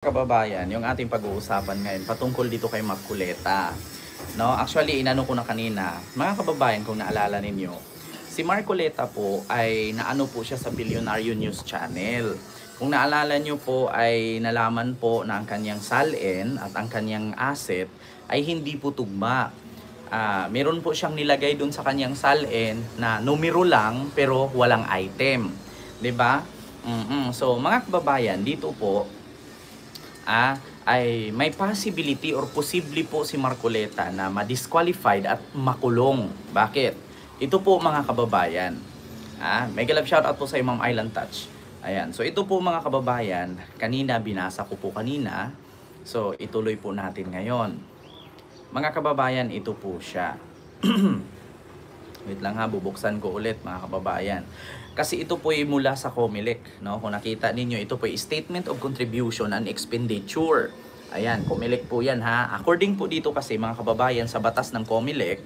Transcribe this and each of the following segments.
Kababayan, yung ating pag-uusapan ngayon patungkol dito kay Marcoleta. No, actually inano ko na kanina, mga kababayan, kung naalala ninyo, si Marcoleta po ay naano po siya sa Bilyonaryo News Channel. Kung naalala nyo po ay nalaman po na ang kanyang salin at ang kanyang asset ay hindi po tugma. Meron po siyang nilagay dun sa kanyang salin na numero lang pero walang item. 'Di ba? So mga kababayan, dito po ay may possibility or posible po si Marcoleta na ma-disqualified at makulong. Bakit? Ito po mga kababayan. Mega love shoutout po sa Ma'am Island Touch. Ayan. So ito po mga kababayan, kanina binasa ko po kanina. So ituloy po natin ngayon. Mga kababayan, ito po siya. Wait lang ha, bubuksan ko ulit mga kababayan. Kasi ito po ay mula sa COMELEC, no? Kung nakita ninyo, ito po ay Statement of Contribution and Expenditure. Ayan, COMELEC po yan ha. According po dito kasi mga kababayan sa batas ng COMELEC,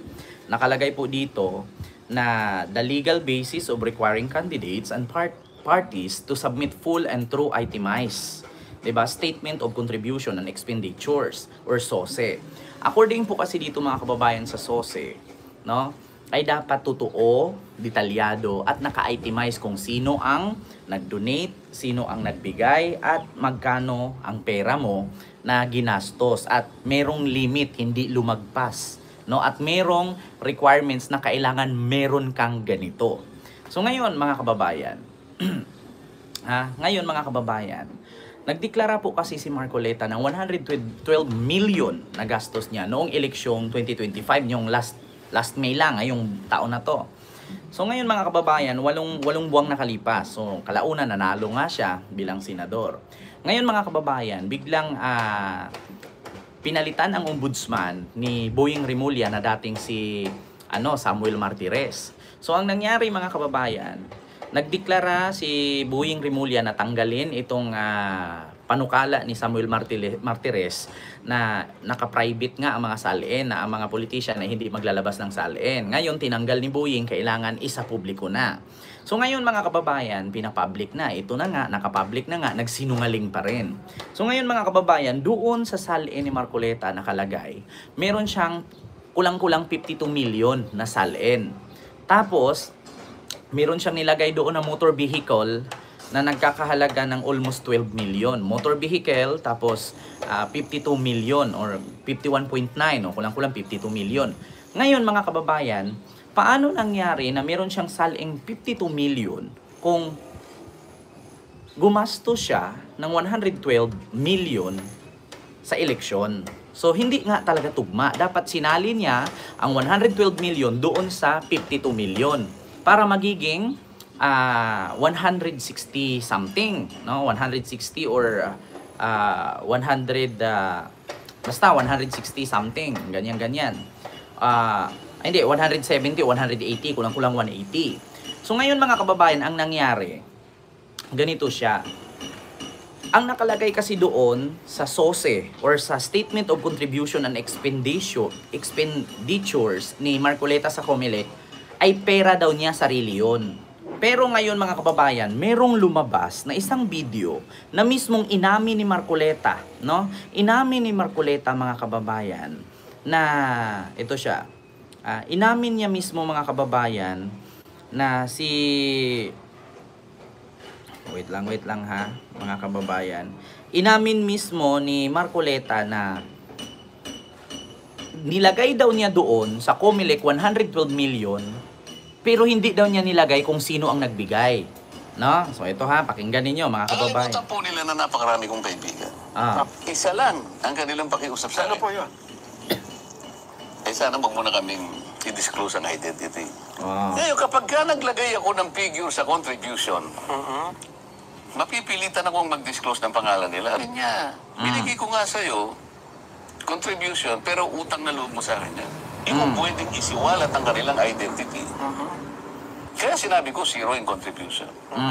nakalagay po dito na the legal basis of requiring candidates and parties to submit full and true itemized, diba? Statement of Contribution and Expenditures or SOSE. According po kasi dito mga kababayan sa SOSE, no? Ay dapat totoo, detalyado at naka-itemize kung sino ang nag-donate, sino ang nagbigay at magkano ang pera mo na ginastos at merong limit, hindi lumagpas, no? At merong requirements na kailangan meron kang ganito. So ngayon mga kababayan, ngayon mga kababayan, nagdeklara po kasi si Marcoleta ng 112 million na gastos niya noong eleksyong 2025, yung last May lang, ngayong taon na to. So ngayon mga kababayan, walong buwang nakalipas. So kalaunan nanalo nga siya bilang senador. Ngayon mga kababayan, biglang pinalitan ang ombudsman ni Boying Rimulya na dating si Samuel Martires. So ang nangyari mga kababayan, nagdeklara si Boying Rimulya na tanggalin itong panukala ni Samuel Martires na naka-private nga ang mga salin, na ang mga politician na hindi maglalabas ng salin. Ngayon, tinanggal ni Boying, kailangan isa-publiko na. So ngayon mga kababayan, pinapublic na. Ito na nga, nakapublic na nga, nagsinungaling pa rin. So ngayon mga kababayan, doon sa salin ni Marcoleta nakalagay, meron siyang kulang-kulang 52 million na salin. Tapos, meron siyang nilagay doon na motor vehicle na nagkakahalaga ng almost 12 million. Motor vehicle, tapos 52 million or 51.9 o kulang-kulang 52 million. Ngayon mga kababayan, paano nangyari na meron siyang saling 52 million kung gumastos siya ng 112 million sa eleksyon? So hindi nga talaga tugma. Dapat sinali niya ang 112 million doon sa 52 million para magiging 160 something, no? 160 or 100 basta 160 something, ganyan. Hindi 170 o 180, kulang-kulang 180. So ngayon mga kababayan, ang nangyari ganito siya. Ang nakalagay kasi doon sa SOSE or sa Statement of Contribution and Expenditures ni Marcoleta sa COMELEC ay pera daw niya, sarili yun. Pero ngayon mga kababayan, merong lumabas na isang video na mismong inamin ni Marcoleta, no? Inamin ni Marcoleta mga kababayan na ito siya. Inamin niya mismo mga kababayan na si Wait lang ha, mga kababayan. Inamin mismo ni Marcoleta na nilagay daw niya doon sa COMELEC 112 million. Pero hindi daw niya nilagay kung sino ang nagbigay. No? So ito ha, pakinggan ninyo mga kababayan. Nakalimutan po nila na napakarami kong kaibigan. Isa lang ang kanilang pakiusap sa akin. Ano po yun? Eh sana wag mo na kaming i-disclose ang identity. Ngayon, kapag ka naglagay ako ng figure sa contribution, mapipilitan akong mag-disclose ng pangalan nila. Rin niya, binigay ko nga sa'yo, contribution, pero utang na loob mo sa akin yan. Hindi mo pwedeng isiwalat ang kanilang identity. Kaya sinabi ko, zero in contribution.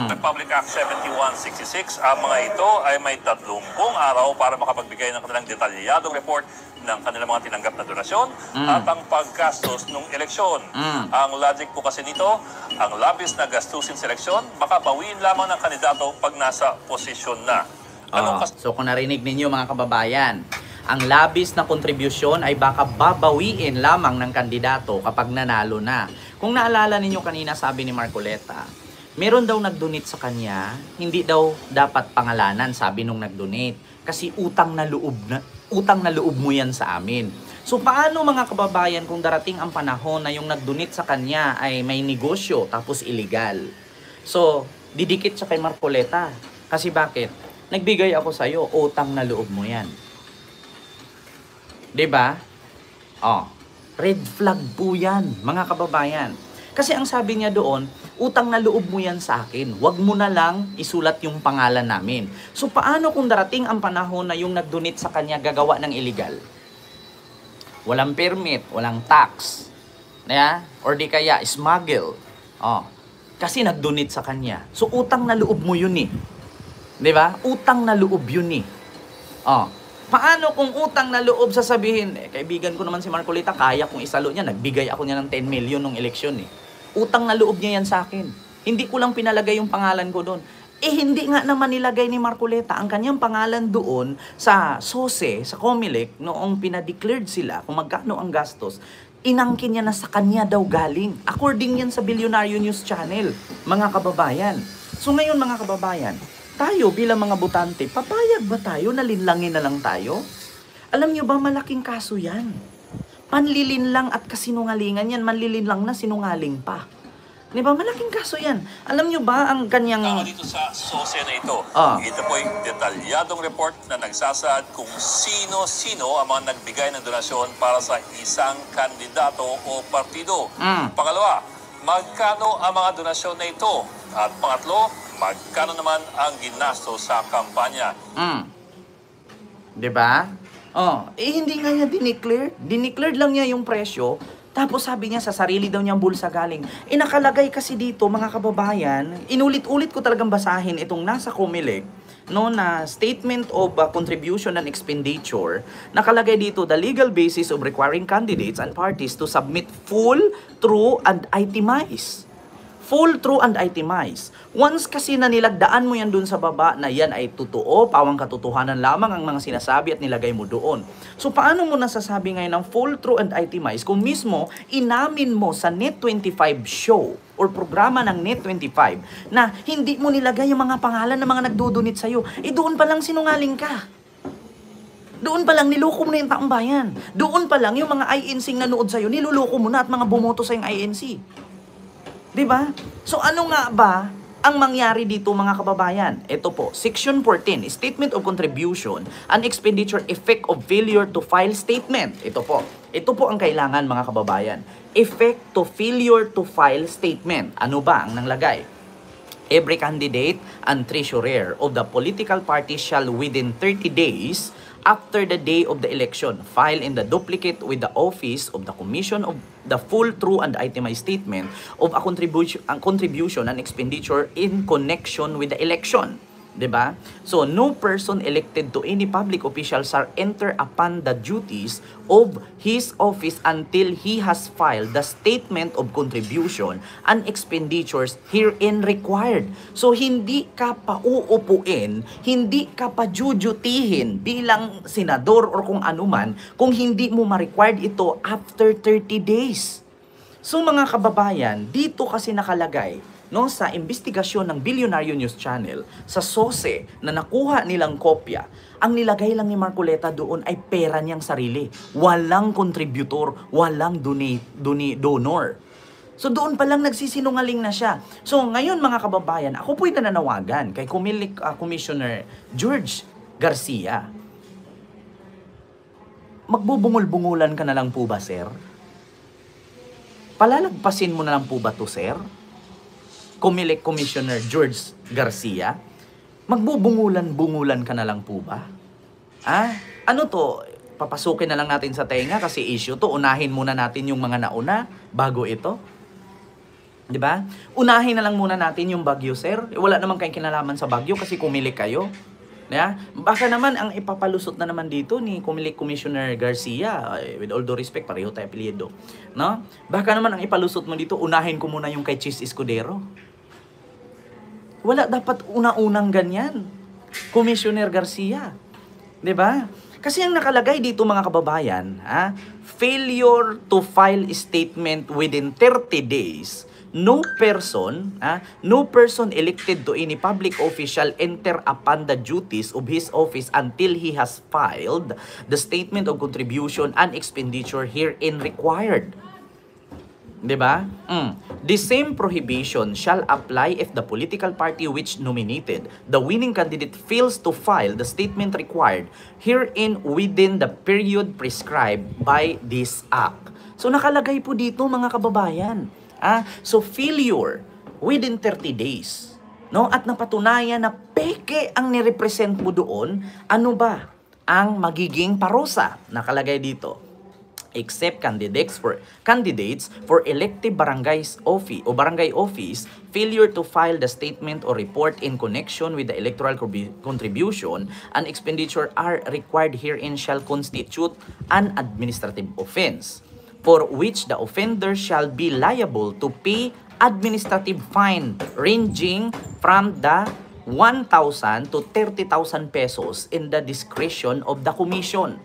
Republic Act 7166, ang mga ito ay may 30 araw para makapagbigay ng kanilang detalyadong report ng kanilang mga tinanggap na donasyon at ang paggastos ng eleksyon. Ang logic po kasi nito, ang labis na gastusin sa eleksyon, baka bawiin lamang ng kandidato pag nasa posisyon na. Anong So kung narinig ninyo mga kababayan, ang labis na kontribusyon ay baka babawiin lamang ng kandidato kapag nanalo na. Kung naalala ninyo kanina, sabi ni Marcoleta, meron daw nag-donate sa kanya, hindi daw dapat pangalanan, sabi nung nag-donate. Kasi utang na loob mo yan sa amin. So paano mga kababayan kung darating ang panahon na yung nag-donate sa kanya ay may negosyo tapos illegal? So, didikit siya kay Marcoleta. Kasi bakit? Nagbigay ako sa'yo, utang na loob mo yan. 'Di ba? Red flag po yan, mga kababayan. Kasi ang sabi niya doon, utang na loob mo yan sa akin. Huwag mo na lang isulat yung pangalan namin. So paano kung darating ang panahon na yung nag-donate sa kanya gagawa ng illegal? Walang permit, walang tax. Or di kaya smuggle. Kasi nag-donate sa kanya. So utang na loob mo yun eh. 'Di ba? Utang na loob yun eh. Paano kung utang na loob sasabihin, kaibigan ko naman si Marcoleta, kaya kong isalo niya, nagbigay ako niya ng 10 million nung eleksyon eh. Utang na loob niya yan sa akin. Hindi ko lang pinalagay yung pangalan ko doon. Hindi nga naman nilagay ni Marcoleta ang kanyang pangalan doon sa SOSE, sa COMELEC, noong pinadeclared sila kung magkano ang gastos. Inangkin niya na sa kanya daw galing. According yan sa Billionaire News Channel, mga kababayan. So ngayon mga kababayan, tayo bilang mga botante, papayag ba tayo na linlangin na lang tayo? Alam niyo ba, malaking kaso yan. Panlilinlang at kasinungalingan yan, manlilinlang na sinungaling pa. Di ba? Malaking kaso yan. Alam niyo ba ang kanyang... dito sa SOSE na ito, ito po ay detalyadong report na nagsasaad kung sino-sino ang mga nagbigay ng donasyon para sa isang kandidato o partido. Pangalawa, magkano ang mga donasyon na ito? At pangatlo, magkano naman ang ginasto sa kampanya? Diba? Hindi nga niya dineclare. Dineclared lang niya yung presyo. Tapos sabi niya sa sarili daw niyang bulsa galing. Nakalagay kasi dito mga kababayan, inulit-ulit ko talagang basahin itong nasa COMELEC, no, na Statement of Contribution and Expenditure. Nakalagay dito, the legal basis of requiring candidates and parties to submit full, true, and itemized. Full, true, and itemized. Once kasi na nilagdaan mo yan dun sa baba na yan ay totoo, pawang katotohanan lamang ang mga sinasabi at nilagay mo doon. So paano mo nasasabi ngayon ng full, true, and itemized kung mismo inamin mo sa Net25 show or programa ng Net25 na hindi mo nilagay yung mga pangalan ng mga nagdodonate sa'yo, doon pa lang sinungaling ka. Doon pa lang niloko mo na yung taong bayan. Doon pa lang yung mga INC nanood sa'yo, niluloko mo na at mga bumoto sa yung INC. Diba? So ano nga ba ang mangyari dito mga kababayan? Ito po, Section 14, Statement of Contribution and Expenditure Effect of Failure to File Statement. Ito po ang kailangan mga kababayan. Effect to Failure to File Statement. Ano ba ang nanglagay? Every candidate and treasurer of the political party shall within 30 days after the day of the election file in the duplicate with the office of the commission of the full, true, and itemized statement of a contribution and expenditure in connection with the election. Diba? So, no person elected to any public official shall enter upon the duties of his office until he has filed the statement of contribution and expenditures herein required. So, hindi ka pa uupuin, hindi ka pa jujutihin bilang senador or kung anuman kung hindi mo ma-required ito after 30 days. So, mga kababayan, dito kasi nakalagay, no, sa investigasyon ng Billionaire News Channel, sa SOSE na nakuha nilang kopya, ang nilagay lang ni Marcoleta doon ay pera niyang sarili. Walang contributor, walang donor. So doon pa lang nagsisinungaling na siya. So ngayon mga kababayan, ako po'y nananawagan kay COMELEC Commissioner George Garcia. Magbubungol-bungulan ka na lang po ba, sir? Palalagpasin mo na lang po ba to, sir? COMELEC Commissioner George Garcia, magbubungulan-bungulan ka na lang po ba? Ano to? Papasukin na lang natin sa tenga kasi issue to. Unahin muna natin yung mga nauna bago ito. Di ba? Unahin na lang muna natin yung Bagyo, sir. Wala naman kayong kinalaman sa Bagyo kasi COMELEC kayo. Yeah? Baka naman ang ipapalusot na naman dito ni COMELEC Commissioner Garcia, with all due respect, pareho tayo apelyido, no? Baka naman ang ipalusot mo dito, unahin ko muna yung kay Chis Escudero. Wala dapat una-unang ganyan. Commissioner Garcia. 'Di ba? Kasi ang nakalagay dito mga kababayan, failure to file statement within 30 days, no person elected to any public official enter upon the duties of his office until he has filed the statement of contribution and expenditure herein required. 'Di ba? The same prohibition shall apply if the political party which nominated the winning candidate fails to file the statement required herein within the period prescribed by this act. So nakalagay po dito mga kababayan. So failure within 30 days. No? At napatunayan na peke ang nirepresent mo doon, ano ba ang magiging parusa? Nakalagay dito. Except candidates for elective barangay office, failure to file the statement or report in connection with the electoral contribution and expenditure are required herein shall constitute an administrative offense, for which the offender shall be liable to pay administrative fine ranging from the 1,000 to 30,000 pesos in the discretion of the commission.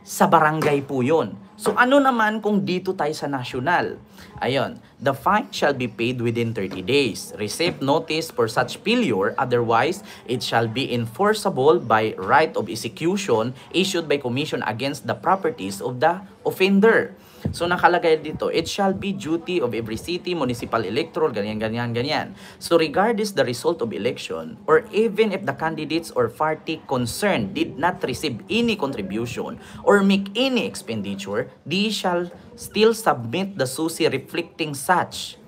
Sa barangay po yun. So ano naman kung dito tayo sa national? Ayun, the fine shall be paid within 30 days. Receipt notice for such failure, otherwise it shall be enforceable by right of execution issued by commission against the properties of the offender. So nakalagay dito, it shall be duty of every city, municipal, electoral, ganyan. So regardless the result of election, or even if the candidates or party concerned did not receive any contribution or make any expenditure, they shall still submit the SUSI reflecting such.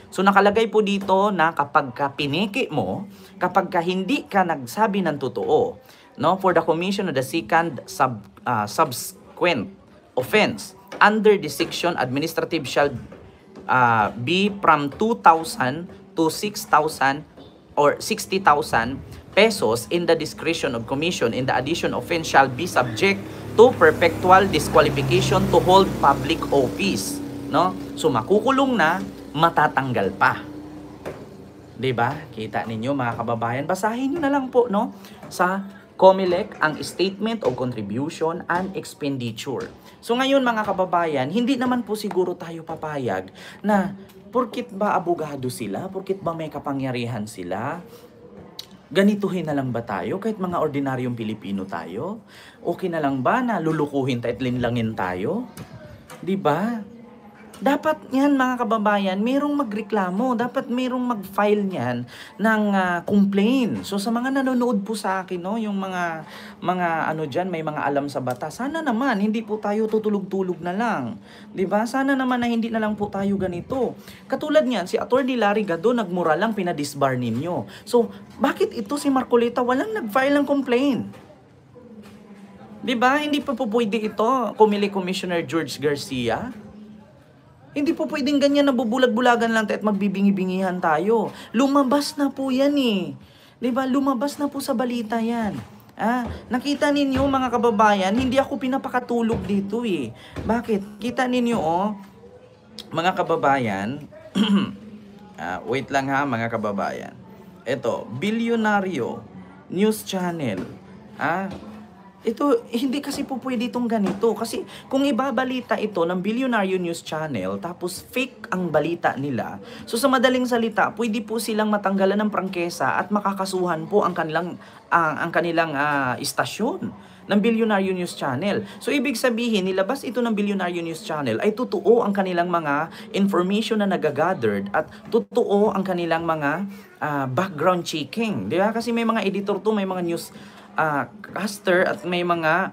So nakalagay po dito na kapag ka piniki mo, kapag ka hindi ka nagsabi ng totoo, no, for the commission of the second subsequent offense, under this section, administrative shall be from 2,000 to 6,000 or 60,000 pesos in the discretion of commission. In the addition, offense shall be subject to perpetual disqualification to hold public office. No? So makukulong na, matatanggal pa. 'Di ba? Kita ninyo mga kababayan, basahin niyo na lang po no sa COMELEC ang statement of contribution and expenditure. So ngayon mga kababayan, hindi naman po siguro tayo papayag na porkit ba abogado sila, porkit ba may kapangyarihan sila, ganituhin na lang ba tayo kahit mga ordinaryong Pilipino tayo? Okay na lang ba na lulukuhin tayo at linlangin tayo? 'Di ba? Dapat yan mga kababayan, merong magreklamo, dapat merong mag-file niyan ng complaint. So sa mga nanonood po sa akin, no, yung mga ano diyan, may mga alam sa batas, sana naman hindi po tayo tutulog-tulog na lang. 'Di ba? Sana naman na hindi na lang po tayo ganito. Katulad niyan, si Attorney Larry Gado nagmura lang pinadisbar ninyo. So bakit ito si Marcoleta walang nag-file ng complaint? 'Di ba? Hindi pa po pwede ito, COMELEC Commissioner George Garcia. Hindi po pwedeng ganyan na bubulag-bulagan lang tayo at magbibingi-bingihan tayo. Lumabas na po yan eh. 'Di ba? Lumabas na po sa balita yan. Nakita ninyo mga kababayan, hindi ako pinapakatulog dito eh. Bakit? Kita ninyo mga kababayan, wait lang ha mga kababayan. Ito, Bilyonaryo News Channel. Ito, hindi kasi po pwede itong ganito. Kasi kung ibabalita ito ng Bilyonaryo News Channel, tapos fake ang balita nila, so sa madaling salita, pwede po silang matanggalan ng prangkesa at makakasuhan po ang kanilang istasyon ng Bilyonaryo News Channel. So ibig sabihin, nilabas ito ng Bilyonaryo News Channel ay totoo ang kanilang mga information na nagagathered at totoo ang kanilang mga background checking. Di ba? Kasi may mga editor to, may mga news caster at may mga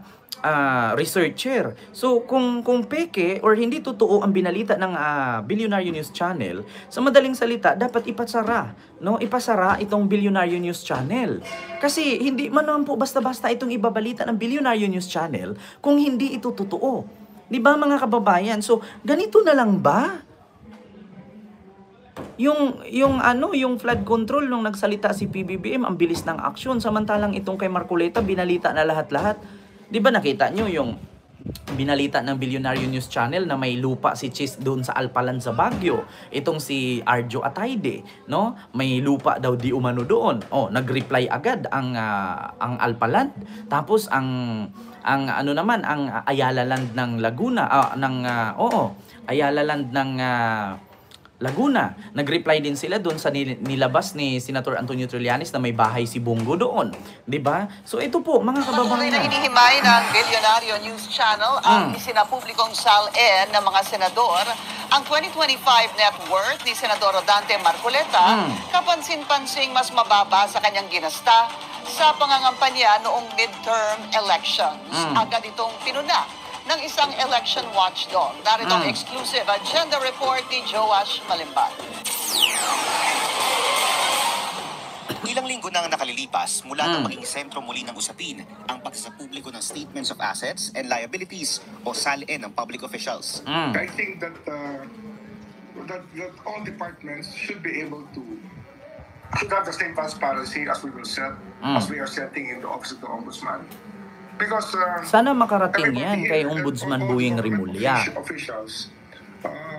researcher. So kung peke or hindi totoo ang binalita ng Bilyonaryo News Channel, sa madaling salita dapat ipasara, no? Ipasara itong Bilyonaryo News Channel. Kasi hindi man naman po basta-basta itong ibabalita ng Bilyonaryo News Channel kung hindi ito totoo. 'Di ba mga kababayan? So ganito na lang ba? Yung flood control nung nagsalita si PBBM, ang bilis ng aksyon, samantalang itong kay Marcoleta binalita na lahat-lahat. 'Di ba nakita nyo yung binalita ng Billionaire News Channel na may lupa si Chis doon sa Alpalan sa Baguio. Itong si Arjo Atayde, no? May lupa daw di umano doon. Oh, nag-reply agad ang Alpalan. Tapos ang ano naman ang Ayala Land ng Laguna, Ayala Land ng Laguna. Nag-reply din sila doon sa nilabas ni Senator Antonio Trillanes na may bahay si Bongo doon. 'Di ba? So ito po, mga Patuloy na kababayan. hinihimay ng Billionaire News Channel ang isinapublikong SALN ng mga senador. Ang 2025 net worth ni Senador Rodante Marcoleta, kapansin-pansing mas mababa sa kanyang ginasta sa pangangampanya noong midterm elections. Agad itong pinuna ng isang election watchdog. Narito ang exclusive agenda report ni Joash Malimbal. Ilang linggo nang nakalilipas mula nang maging sentro muli ng usapin ang pagsasapubliko ng Statements of Assets and Liabilities o SALN ng public officials. I think that that all departments should be able to should have the same transparency as we will set as we are setting in the office of the ombudsman. Because Sana makarating yan everybody kay here, Ombudsman all Buing government Rimulya. officials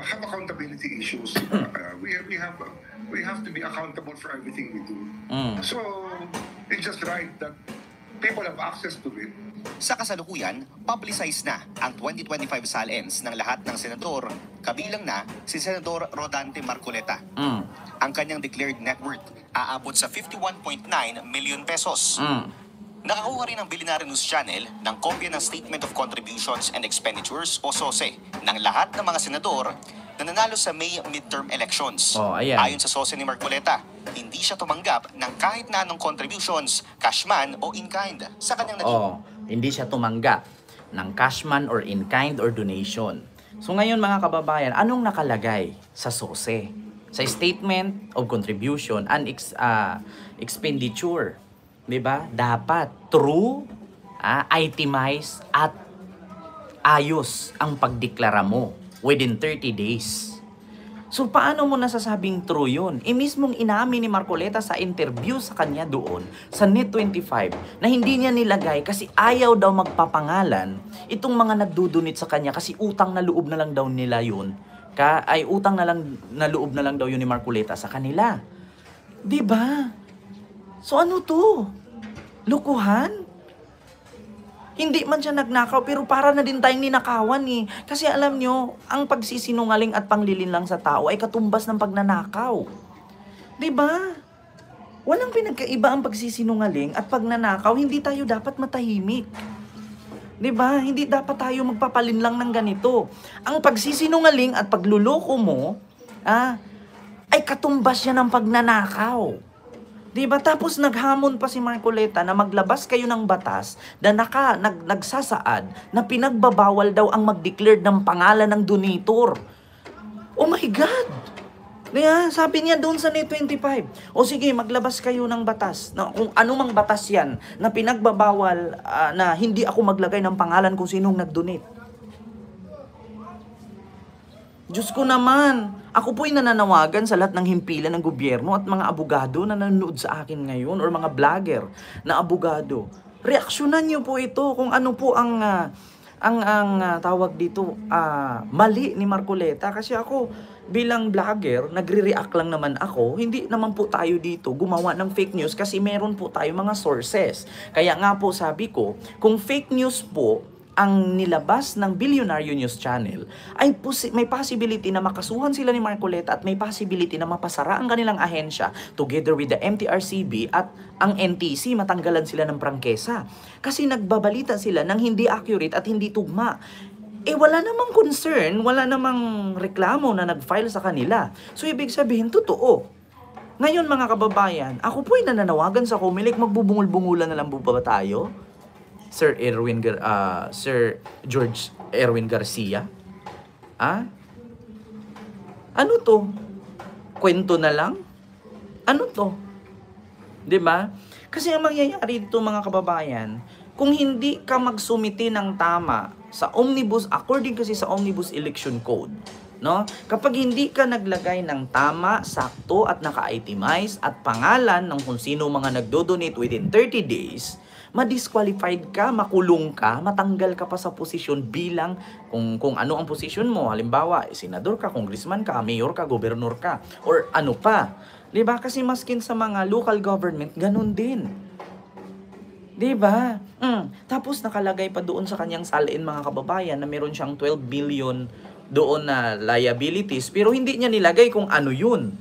have accountability issues. We have to be accountable for everything we do. So it's just right that people have access to it. Sa kasalukuyan, publicized na ang 2025 SALNs ng lahat ng senador, kabilang na si Senador Rodante Marcoleta. Ang kanyang declared net worth aabot sa 51.9 million pesos. Nakakuha rin ang Billionaire News Channel ng kopya ng Statement of Contributions and Expenditures o SOSE ng lahat ng mga senador na nanalo sa May midterm elections. Ayan. Ayon sa SOSE ni Marcoleta, hindi siya tumanggap ng kahit na anong contributions, cash man o in-kind sa kanyang naging. Hindi siya tumanggap ng cashman or in-kind or donation. So ngayon mga kababayan, anong nakalagay sa SOSE? Sa Statement of Contribution and Expenditure. 'Di ba? Dapat true, itemize at ayos ang pagdeklara mo within 30 days. So paano mo nasasabing true yun? Mismong inamin ni Marcoleta sa interview sa kanya doon sa Net25 na hindi niya nilagay kasi ayaw daw magpapangalan itong mga nagdudunit sa kanya kasi utang na loob na lang daw nila yun. Utang na loob na lang daw yun ni Marcoleta sa kanila. 'Di ba? So ano to? Lukuhan? Hindi man siya nagnakaw, pero para na din tayong ninakawan eh. Kasi alam nyo, ang pagsisinungaling at panglilin lang sa tao ay katumbas ng pagnanakaw. 'Di ba? Walang pinagkaiba ang pagsisinungaling at pagnanakaw, hindi tayo dapat matahimik. 'Di ba? Hindi dapat tayo magpapalin lang ng ganito. Ang pagsisinungaling at pagluloko mo, ay katumbas yan ng pagnanakaw. Diba? Tapos naghamon pa si Marcoleta na maglabas kayo ng batas na nagsasaad na pinagbabawal daw ang mag-declare ng pangalan ng donator. Oh my God! Diba? Sabi niya doon sa Net25, o sige, maglabas kayo ng batas. Na, kung anumang batas yan na pinagbabawal na hindi ako maglagay ng pangalan kung sinong nag-donate. Diyos ko naman, ako po'y nananawagan sa lahat ng himpilan ng gobyerno at mga abogado na nanonood sa akin ngayon or mga vlogger na abogado. Reaksyonan niyo po ito kung ano po ang tawag dito, mali ni Marcoleta. Kasi ako bilang vlogger, nagre-react lang naman ako. Hindi naman po tayo dito gumawa ng fake news kasi meron po tayo mga sources. Kaya nga po sabi ko, kung fake news po ang nilabas ng Billionaire News Channel, ay may possibility na makasuhan sila ni Marcoleta at may possibility na mapasara ang kanilang ahensya together with the MTRCB at ang NTC, matanggalan sila ng prangkesa. Kasi nagbabalita sila ng hindi accurate at hindi tugma. Wala namang concern, wala namang reklamo na nag-file sa kanila. So, ibig sabihin, totoo. Ngayon, mga kababayan, ako po'y nananawagan sa Comelec, magbubungol-bungulan na lang po ba tayo? Sir George Erwin Garcia? Ano to? Kwento na lang? Ano to? 'Di ba? Kasi ang mangyayari dito mga kababayan, kung hindi ka magsumiti ng tama sa Omnibus, according kasi sa Omnibus Election Code, no? Kapag hindi ka naglagay ng tama, sakto at naka-itemize at pangalan ng kung sino mga nagdo-donate within 30 days, ma-disqualified ka, makulong ka, matanggal ka pa sa posisyon bilang kung ano ang posisyon mo. Halimbawa, senador ka, congressman ka, mayor ka, gobernur ka, or ano pa. 'Di ba? Kasi maskin sa mga local government, ganun din. 'Di ba? Tapos nakalagay pa doon sa kanyang salin, mga kababayan, na meron siyang 12 billion doon na liabilities, pero hindi niya nilagay kung ano yun.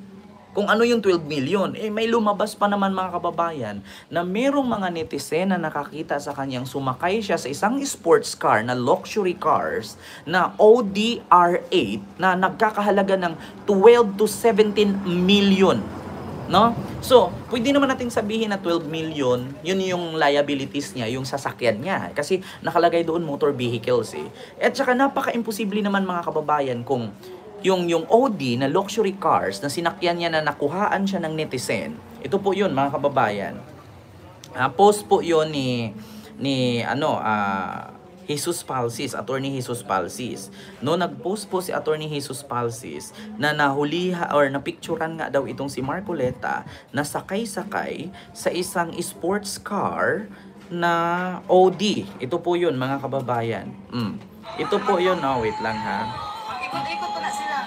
Kung ano yung 12 million. May lumabas pa naman, mga kababayan, na merong mga netizen na nakakita sa kanyang sumakay siya sa isang sports car na luxury cars na Audi R8 na nagkakahalaga ng 12 to 17 million. No? So, pwede naman nating sabihin na 12 million, yun yung liabilities niya, yung sasakyan niya. Kasi nakalagay doon motor vehicles eh. At saka napaka-imposible naman, mga kababayan, kung yung Audi na luxury cars na sinakyan niya na nakuhaan siya ng netizen. Ito po yun, mga kababayan. Post po yun ni Jesus Palsis, Attorney Jesus Palsis. No, nag-post po si Attorney Jesus Palsis na nahuliha or napicturan nga daw itong si Marcoleta na sakay-sakay sa isang sports car na Audi. Ito po yun, mga kababayan. Ito po yun, wait lang ha. Ikot-ikot po na sila.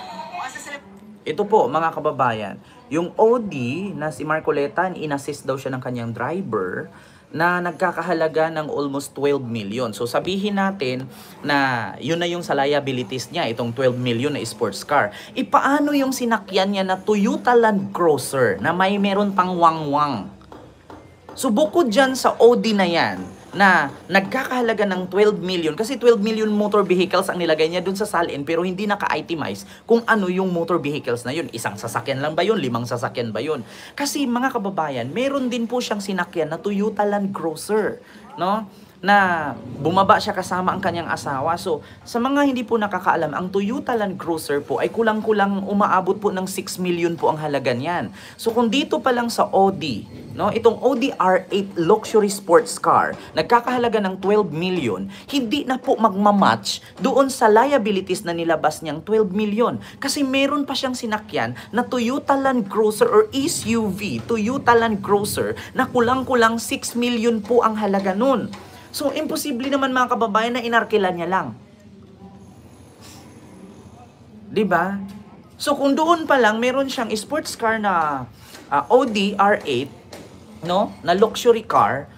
Ito po, mga kababayan, yung Audi na si Marcoleta, in-assist daw siya ng kanyang driver na nagkakahalaga ng almost 12 million. So sabihin natin na yun na yung sa liabilities niya, itong 12 million na sports car. Paano yung sinakyan niya na Toyota Land Cruiser na meron pang wangwang? So bukod dyan sa Audi na yan, na nagkakahalaga ng 12 million, kasi 12 million motor vehicles ang nilagay niya dun sa salin, pero hindi naka-itemize kung ano yung motor vehicles na yun. Isang sasakyan lang ba yun? 5 sasakyan ba yun? Kasi, mga kababayan, meron din po siyang sinakyan na Toyota Land Cruiser, no? Na bumaba siya kasama ang kanyang asawa. So, sa mga hindi po nakakaalam, ang Toyota Land Cruiser po ay kulang-kulang umaabot po ng 6 million po ang halaga niyan. So, kung dito pa lang sa Audi, no, itong Audi R8 luxury sports car, nagkakahalaga ng 12 million, hindi na po magmamatch doon sa liabilities na nilabas niyang 12 million. Kasi meron pa siyang sinakyan na Toyota Land Cruiser or SUV, Toyota Land Cruiser, na kulang-kulang 6 million po ang halaga nun. So, imposible naman, mga kababayan, na inarkila niya lang. 'Di ba? So, kung doon pa lang meron siyang sports car na Audi R8, no, na luxury car,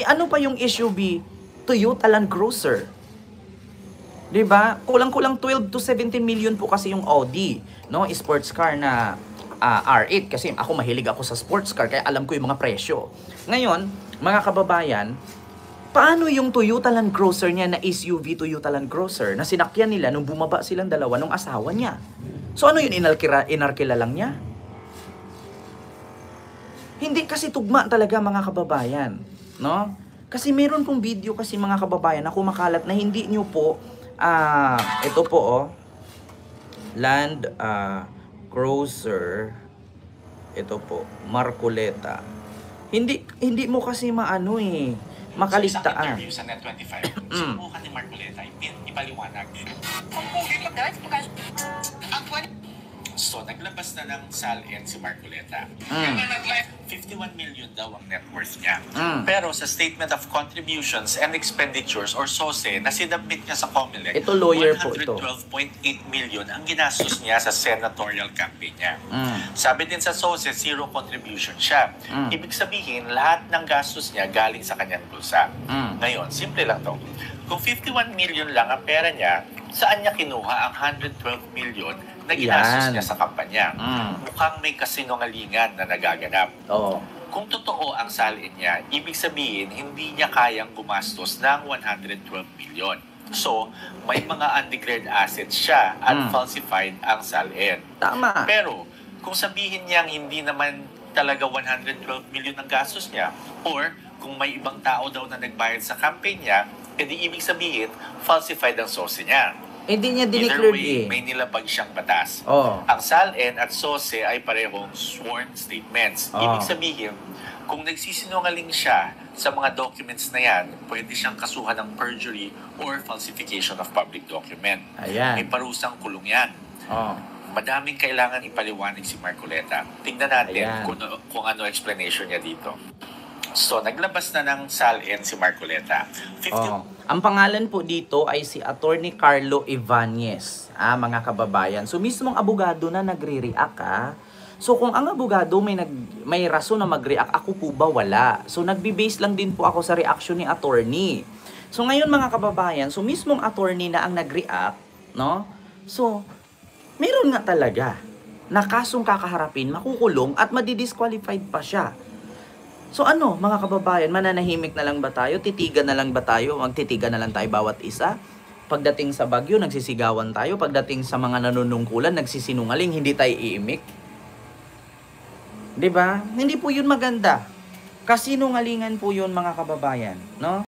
ano pa yung SUV Toyota Land Cruiser? 'Di ba? Kulang-kulang 12 to 17 million po kasi yung Audi, no, sports car na R8, kasi ako mahilig ako sa sports car kaya alam ko yung mga presyo. Ngayon, mga kababayan, paano yung Toyota Land Cruiser niya na SUV Toyota Land Cruiser na sinakyan nila nung bumaba silang dalawa nung asawa niya? So ano yun, inarkila lang niya? Hindi kasi tugma talaga, mga kababayan, no? Kasi meron pong video kasi, mga kababayan, na kumakalat na hindi nyo po, ito po Land Cruiser, ito po, Marcoleta. Hindi mo kasi makaligtaan. So, isang interview sa Net25, subukan ni Marcoleta, ipaliwanag. So, naglabas na ng SALN si Marcoleta. 51 million daw ang net worth niya. Pero sa Statement of Contributions and Expenditures or SOSE na sinabit niya sa COMELEC, ito lawyer po ito. 112.8 million ang ginastos niya sa senatorial campaign niya. Sabi din sa SOSE, zero contribution siya. Ibig sabihin, lahat ng gastos niya galing sa kanyang bulsa. Ngayon, simple lang to. Kung 51 million lang ang pera niya, saan niya kinuha ang 112 million na ginastos niya sa kampanya? Mukhang may kasinungalingan na nagaganap. Kung totoo ang salin niya, ibig sabihin, hindi niya kayang gumastos ng 112 million. So, may mga undeclared assets siya at falsified ang salin. Tama. Pero, kung sabihin niyang hindi naman talaga 112 million ang gastos niya, or kung may ibang tao daw na nagbayad sa campaign niya, edi ibig sabihin, falsified ang SOSE niya. Hindi niya Either dineclared way, may nilabag siyang batas. Ang SALN at SOSE ay parehong sworn statements. Ibig sabihin, kung nagsisinungaling siya sa mga documents na yan, pwede siyang kasuhan ng perjury or falsification of public document. May parusang kulong yan. Madaming kailangan ipaliwanag si Marcoleta. Tingnan natin kung ano explanation niya dito. So, naglabas na ng SALN si Marcoleta. 50 Ang pangalan po dito ay si Attorney Carlo Ibanez, mga kababayan. So mismong abogado na nagre-react So kung ang abogado may rason na mag-react, ako po ba wala? So nagbe-base lang din po ako sa reaction ni attorney. So ngayon mga kababayan, so mismong attorney na ang nag-react, no? So meron nga talaga na kasong kakaharapin, makukulong at madi-disqualified pa siya. So ano, mga kababayan, mananahimik na lang ba tayo? Titigan na lang ba tayo? Magtitigan na lang tayo bawat isa? Pagdating sa bagyo, nagsisigawan tayo. Pagdating sa mga nanunungkulan, nagsisinungaling, hindi tayo iimik. 'Di ba? Hindi po 'yun maganda. Kasinungalingan po 'yun, mga kababayan, no?